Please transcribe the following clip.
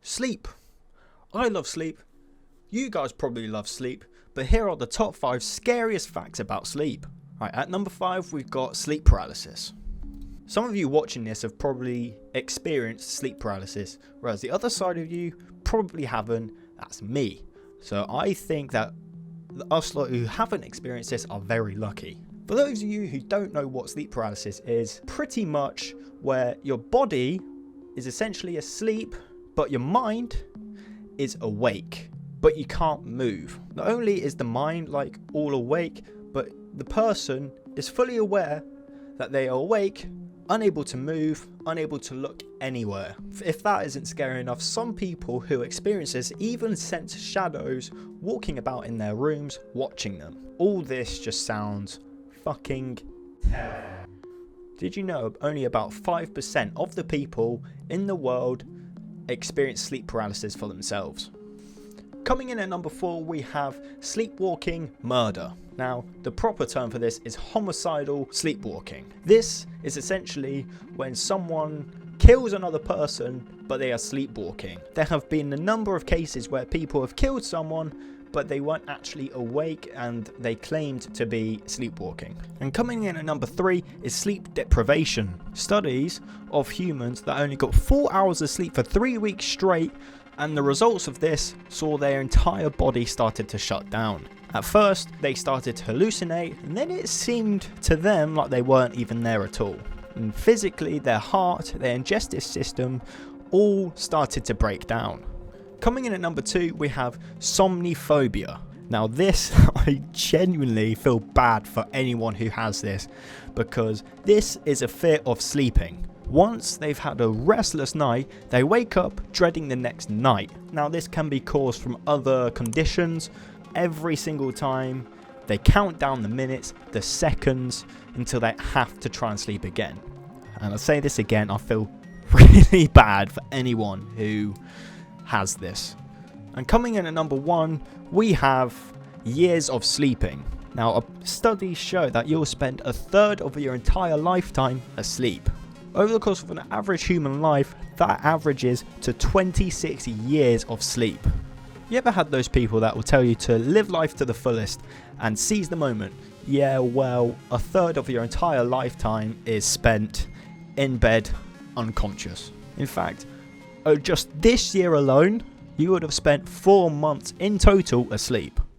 Sleep. I love sleep. You guys probably love sleep. But here are the top 5 scariest facts about sleep. Right, at number 5 we've got sleep paralysis. Some of you watching this have probably experienced sleep paralysis, whereas the other side of you probably haven't. That's me. So I think that us lot who haven't experienced this are very lucky. For those of you who don't know what sleep paralysis is, pretty much where your body is essentially asleep, but your mind is awake, but you can't move. Not only is the mind like all awake, but the person is fully aware that they are awake, unable to move, unable to look anywhere. If that isn't scary enough, some people who experience this even sense shadows walking about in their rooms, watching them. All this just sounds fucking terrifying. Did you know only about 5% of the people in the world experience sleep paralysis for themselves? Coming in at number 4, we have sleepwalking murder. Now, the proper term for this is homicidal sleepwalking. This is essentially when someone kills another person, but they are sleepwalking. There have been a number of cases where people have killed someone, but they weren't actually awake and they claimed to be sleepwalking. And coming in at number 3 is sleep deprivation. Studies of humans that only got 4 hours of sleep for 3 weeks straight, and the results of this saw their entire body started to shut down. At first, they started to hallucinate, and then it seemed to them like they weren't even there at all. And physically, their heart, their digestive system, all started to break down. Coming in at number 2, we have somniphobia. Now this, I genuinely feel bad for anyone who has this, because this is a fear of sleeping. Once they've had a restless night, they wake up dreading the next night. Now this can be caused from other conditions. Every single time they count down the minutes, the seconds, until they have to try and sleep again. And I'll say this again, I feel really bad for anyone who has this. And coming in at number 1, we have years of sleeping. Now, studies show that you'll spend a third of your entire lifetime asleep. Over the course of an average human life, that averages to 26 years of sleep. You ever had those people that will tell you to live life to the fullest and seize the moment? Yeah, well, a third of your entire lifetime is spent in bed, unconscious. In fact, just this year alone, you would have spent 4 months in total asleep.